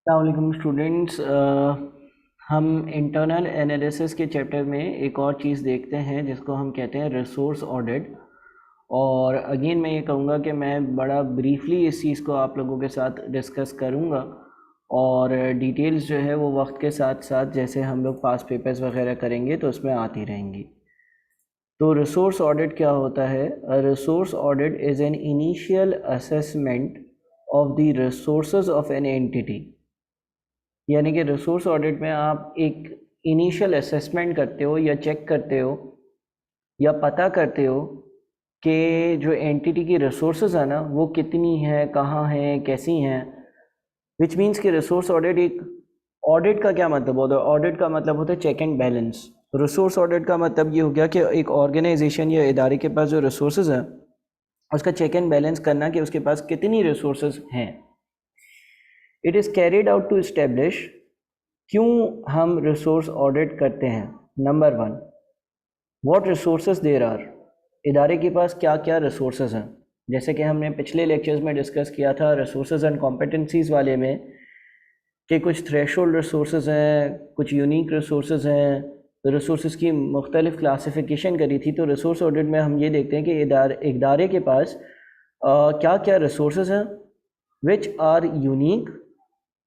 अस्सलाम स्टूडेंट्स, हम internal analysis के चैप्टर में एक और चीज़ देखते हैं जिसको हम कहते हैं रिसोर्स ऑडिट। और अगेन मैं ये कहूँगा कि मैं बड़ा ब्रीफली इस चीज़ को आप लोगों के साथ डिस्कस करूँगा और डिटेल्स जो है वो वक्त के साथ साथ जैसे हम लोग पास पेपर्स वगैरह करेंगे तो उसमें आती रहेंगी। तो रिसोर्स ऑडिट क्या होता है? Resource audit is an initial assessment of the resources of an entity. यानी कि रिसोर्स ऑडिट में आप एक इनिशियल असेसमेंट करते हो या चेक करते हो या पता करते हो कि जो एंटिटी की रिसोर्सेज है ना वो कितनी है, कहाँ हैं, कैसी हैं। विच मीन्स कि रिसोर्स ऑडिट एक ऑडिट का क्या मतलब होता है? ऑडिट का मतलब होता है check and balance. Resource audit का मतलब ये हो गया कि एक ऑर्गेनाइजेशन या इदारे के पास जो रिसोर्सेज हैं उसका चेक एंड बैलेंस करना कि उसके पास कितनी रिसोर्सेज हैं। It is carried out to establish. क्यों हम रिसोर्स ऑडिट करते हैं? Number one, what resources there are. इदारे के पास क्या क्या रिसोर्सेज हैं। जैसे कि हमने पिछले लेक्चर्स में डिस्कस किया था रिसोर्सेज एंड कॉम्पिटेंसीज वाले में कि कुछ थ्रेशोल्ड रिसोर्सेज हैं, कुछ यूनिक रिसोर्सेज हैं, तो रिसोर्सेज की मुख्तलिफ क्लासिफिकेशन करी थी। तो रिसोर्स ऑडिट में हम ये देखते हैं कि इदारे के पास क्या क्या रिसोर्सेज हैं विच आर यूनिक,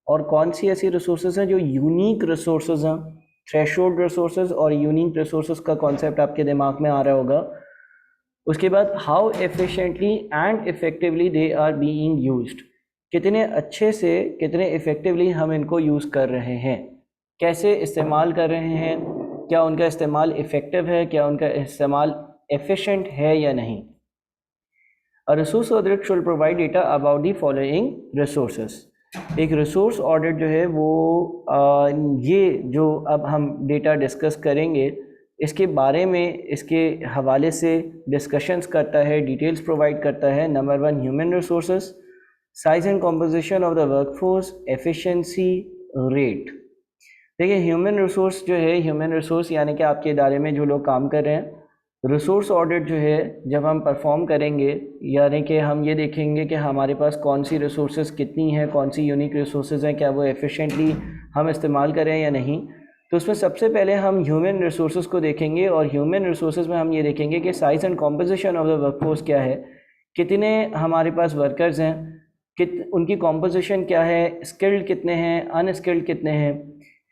और कौन सी ऐसी रिसोर्सेज हैं जो यूनिक रिसोर्सेज हैं। थ्रेशोल्ड रिसोर्सेज और यूनिक रिसोर्सेज का कॉन्सेप्ट आपके दिमाग में आ रहा होगा। उसके बाद how efficiently and effectively they are being used. कितने अच्छे से, कितने इफ़ेक्टिवली हम इनको यूज़ कर रहे हैं, कैसे इस्तेमाल कर रहे हैं, क्या उनका इस्तेमाल इफ़ेक्टिव है, क्या उनका इस्तेमाल एफिशिएंट है या नहीं। A resource audit should provide data about the following resources। एक रिसोर्स ऑडिट जो है वो ये जो अब हम डेटा डिस्कस करेंगे इसके बारे में, इसके हवाले से डिस्कशंस करता है, डिटेल्स प्रोवाइड करता है। Number one, human resources, size and composition of the workforce, efficiency, rate. देखिए ह्यूमन रिसोर्स जो है, ह्यूमन रिसोर्स यानी कि आपके इदारे में जो लोग काम कर रहे हैं। रिसोर्स ऑडिट जो है जब हम परफॉर्म करेंगे यानी कि हम ये देखेंगे कि हमारे पास कौन सी रिसोर्सेज कितनी हैं, कौन सी यूनिक रिसोर्सेज हैं, क्या वो एफिशिएंटली हम इस्तेमाल करें या नहीं। तो उसमें सबसे पहले हम ह्यूमन रिसोर्सेज को देखेंगे और ह्यूमन रिसोर्सेज में हम ये देखेंगे कि size and composition of the workforce क्या है, कितने हमारे पास वर्कर्स हैं, उनकी कॉम्पोजिशन क्या है, स्किल्ड कितने हैं, अनस्किल्ड कितने हैं।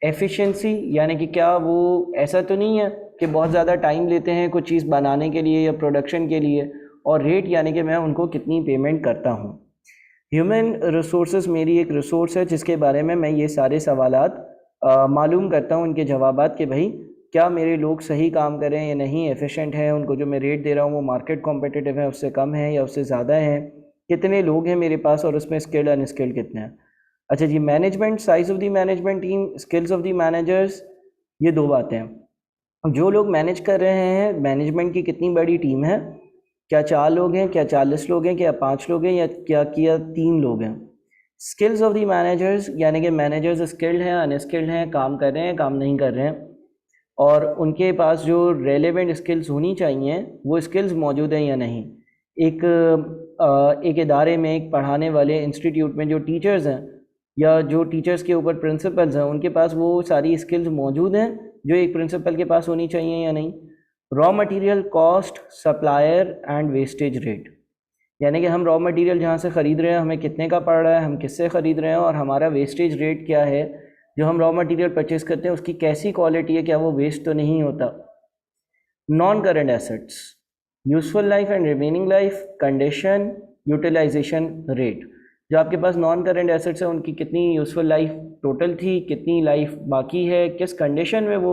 एफिशिएंसी यानी कि क्या वो ऐसा तो नहीं है कि बहुत ज़्यादा टाइम लेते हैं कुछ चीज़ बनाने के लिए या प्रोडक्शन के लिए। और रेट यानी कि मैं उनको कितनी पेमेंट करता हूँ। ह्यूमन रिसोर्सेज मेरी एक रिसोर्स है जिसके बारे में मैं ये सारे सवालात मालूम करता हूँ, उनके जवाबात कि भाई क्या मेरे लोग सही काम करें या नहीं, एफिशिएंट हैं, उनको जो मैं रेट दे रहा हूँ वो मार्केट कॉम्पिटिटिव है, उससे कम है या उससे ज़्यादा है, कितने लोग हैं मेरे पास और उसमें स्किल्ड अनस्किल्ड कितने हैं। अच्छा जी, management, size of the management team, skills of the managers, ये दो बातें हैं। जो लोग मैनेज कर रहे हैं, मैनेजमेंट की कितनी बड़ी टीम है, क्या 4 लोग हैं, क्या 40 लोग हैं, क्या 5 लोग हैं, या क्या 3 लोग हैं। स्किल्स ऑफ द मैनेजर्स यानी कि मैनेजर्स स्किल्ड हैं, अनस्किल्ड हैं, काम कर रहे हैं, काम नहीं कर रहे हैं, और उनके पास जो रेलेवेंट स्किल्स होनी चाहिए वो स्किल्स मौजूद हैं या नहीं। एक इदारे में, एक पढ़ाने वाले इंस्टीट्यूट में जो टीचर्स हैं या जो टीचर्स के ऊपर प्रिंसिपल्स हैं उनके पास वो सारी स्किल्स मौजूद हैं जो एक प्रिंसिपल के पास होनी चाहिए या नहीं। Raw material cost, supplier and wastage rate, यानी कि हम रॉ मटेरियल जहाँ से ख़रीद रहे हैं हमें कितने का पड़ रहा है, हम किससे ख़रीद रहे हैं, और हमारा वेस्टेज रेट क्या है। जो हम रॉ मटेरियल परचेज़ करते हैं उसकी कैसी क्वालिटी है, क्या वो वेस्ट तो नहीं होता। Non current assets, useful life and remaining life, condition, utilisation rate. जो आपके पास नॉन करेंट एसेट्स हैं उनकी कितनी यूज़फुल लाइफ टोटल थी, कितनी लाइफ बाकी है, किस कंडीशन में वो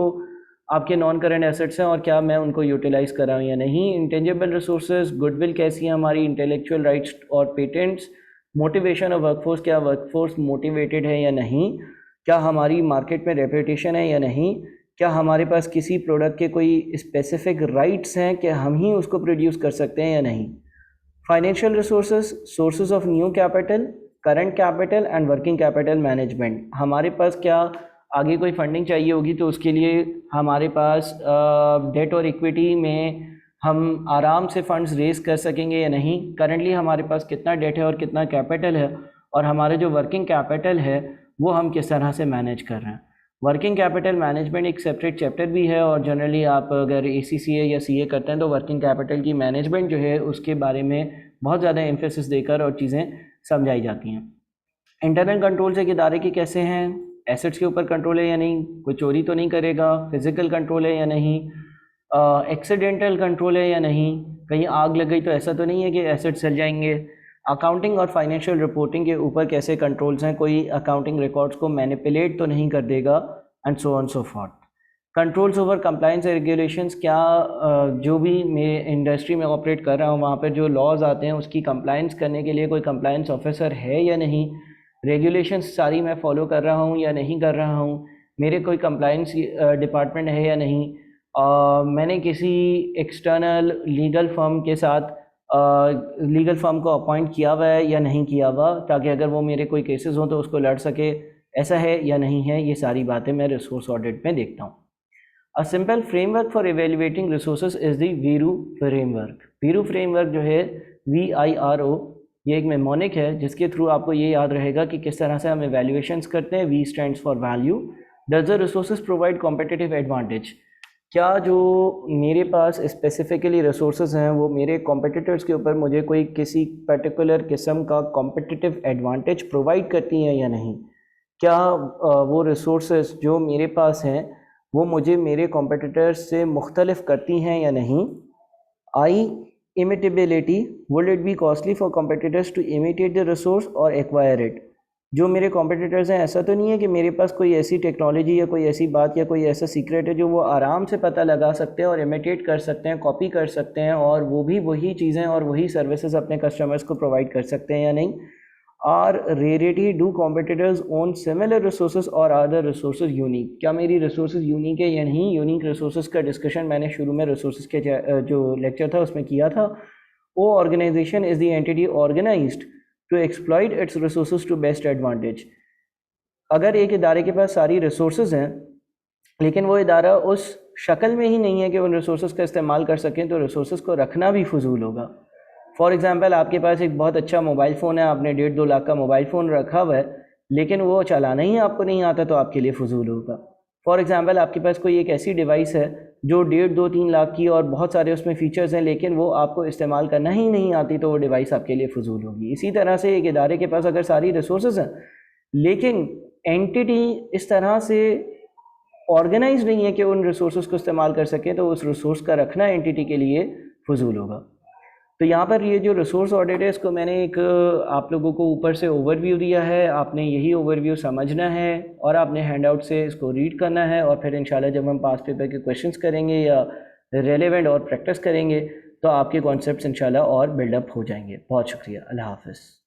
आपके नॉन करेंट एसेट्स हैं और क्या मैं उनको यूटिलाइज़ कर रहा हूँ या नहीं। इंटेंजिबल रिसोर्सेज, गुडविल कैसी है हमारी, इंटेलेक्चुअल राइट्स और पेटेंट्स। मोटिवेशन ऑफ वर्कफोर्स, क्या वर्कफोर्स मोटिवेटेड है या नहीं, क्या हमारी मार्केट में रेपुटेशन है या नहीं, क्या हमारे पास किसी प्रोडक्ट के कोई स्पेसिफिक राइट्स हैं कि हम ही उसको प्रोड्यूस कर सकते हैं या नहीं। Financial resources, sources of new capital, current capital and working capital management. हमारे पास क्या आगे कोई फंडिंग चाहिए होगी तो उसके लिए हमारे पास डेट और इक्विटी में हम आराम से फंड्स रेज कर सकेंगे या नहीं। करंटली हमारे पास कितना डेट है और कितना कैपिटल है, और हमारे जो वर्किंग कैपिटल है वो हम किस तरह से मैनेज कर रहे हैं। वर्किंग कैपिटल मैनेजमेंट एक सेपरेट चैप्टर भी है, और जनरली आप अगर ACCA या CA करते हैं तो वर्किंग कैपिटल की मैनेजमेंट जो है उसके बारे में बहुत ज़्यादा एम्फेसिस देकर और चीज़ें समझाई जाती हैं। इंटरनल कंट्रोल्स एक इदारे के कैसे हैं, एसेट्स के ऊपर कंट्रोल है या नहीं, कोई चोरी तो नहीं करेगा, फिजिकल कंट्रोल है या नहीं, एक्सीडेंटल कंट्रोल है या नहीं, कहीं आग लग गई तो ऐसा तो नहीं है कि एसेट्स जल जाएंगे। अकाउंटिंग और फाइनेंशियल रिपोर्टिंग के ऊपर कैसे कंट्रोल्स हैं, कोई अकाउंटिंग रिकॉर्ड्स को मैनिपुलेट तो नहीं कर देगा, and so on so forth. Controls over compliance and regulations, क्या जो भी मैं इंडस्ट्री में ऑपरेट कर रहा हूँ वहाँ पर जो लॉज आते हैं उसकी कंप्लाइंस करने के लिए कोई कंप्लाइंस ऑफिसर है या नहीं, रेगुलेशंस सारी मैं फॉलो कर रहा हूँ या नहीं कर रहा हूँ, मेरे कोई कंप्लाइंस डिपार्टमेंट है या नहीं, मैंने किसी एक्सटर्नल लीगल फर्म के साथ लीगल फर्म को अपॉइंट किया हुआ है या नहीं किया हुआ, ताकि अगर वो मेरे कोई केसेस हों तो उसको लड़ सके, ऐसा है या नहीं है। ये सारी बातें मैं रिसोर्स ऑडिट में देखता हूँ। A simple framework for evaluating resources is the Veeru framework. Veeru framework जो है VIRO, ये एक मेमोनिक है जिसके थ्रू आपको ये याद रहेगा कि किस तरह से हम इवेल्युएशंस करते हैं। V stands for value. Does the resources provide competitive advantage, क्या जो मेरे पास स्पेसिफिकली रिसोर्सेज हैं वो मेरे कॉम्पिटिटर्स के ऊपर मुझे कोई किसी पर्टिकुलर किस्म का कॉम्पिटिटिव एडवांटेज प्रोवाइड करती हैं या नहीं, क्या वो रिसोर्सेज जो मेरे पास हैं वो मुझे मेरे कॉम्पिटिटर्स से मुख्तलिफ करती हैं या नहीं। I imitability, would it be costly for competitors to imitate the resource और एक्वायर इट, जो मेरे कॉम्पिटिटर्स हैं ऐसा तो नहीं है कि मेरे पास कोई ऐसी टेक्नोलॉजी या कोई ऐसी बात या कोई ऐसा सीक्रेट है जो वो आराम से पता लगा सकते हैं और इमिटेट कर सकते हैं, कॉपी कर सकते हैं, और वो भी वही चीज़ें और वही सर्विसेज अपने कस्टमर्स को प्रोवाइड कर सकते हैं या नहीं। Are rarity, do competitors own similar resources और आर द रिसोर्सेज यूनिक, क्या मेरी रिसोर्सेज यूनिक है या नहीं। यूनिक रिसोर्सेज का डिस्कशन मैंने शुरू में रिसोर्सेज के जो लेक्चर था उसमें किया था। वो organisation is the entity organised to exploit its resources to best advantage. अगर एक इदारे के पास सारी रिसोर्सेज हैं लेकिन वो इदारा उस शक्ल में ही नहीं है कि उन रिसोर्सेज का इस्तेमाल कर सकें, तो रिसोर्सेज को रखना भी फजूल होगा। फॉर एग्ज़ाम्पल, आपके पास एक बहुत अच्छा मोबाइल फ़ोन है, आपने 1.5-2 लाख का मोबाइल फ़ोन रखा हुआ है, लेकिन वो चलाना ही आपको नहीं आता, तो आपके लिए फजूल होगा। फॉर एग्ज़ाम्पल, आपके पास कोई एक ऐसी डिवाइस है जो 1.5-2-3 लाख की और बहुत सारे उसमें फ़ीचर्स हैं, लेकिन वो आपको इस्तेमाल करना ही नहीं आती, तो वो डिवाइस आपके लिए फजूल होगी। इसी तरह से एक इदारे के पास अगर सारी रिसोर्सेज हैं लेकिन एंटिटी इस तरह से ऑर्गेनाइज नहीं है कि उन रिसोर्सेज को इस्तेमाल कर सकें, तो उस रिसोर्स का रखना एंटिटी के लिए फजूल होगा। तो यहाँ पर ये जो रिसोर्स ऑडिट है इसको मैंने एक आप लोगों को ऊपर से ओवरव्यू दिया है, आपने यही ओवरव्यू समझना है और आपने हैंडआउट से इसको रीड करना है, और फिर इंशाल्लाह जब हम पास पेपर के क्वेश्चंस करेंगे या रेलेवेंट और प्रैक्टिस करेंगे तो आपके कॉन्सेप्ट्स इंशाल्लाह और बिल्डअप हो जाएंगे। बहुत शुक्रिया, अल्लाह हाफ़िज़।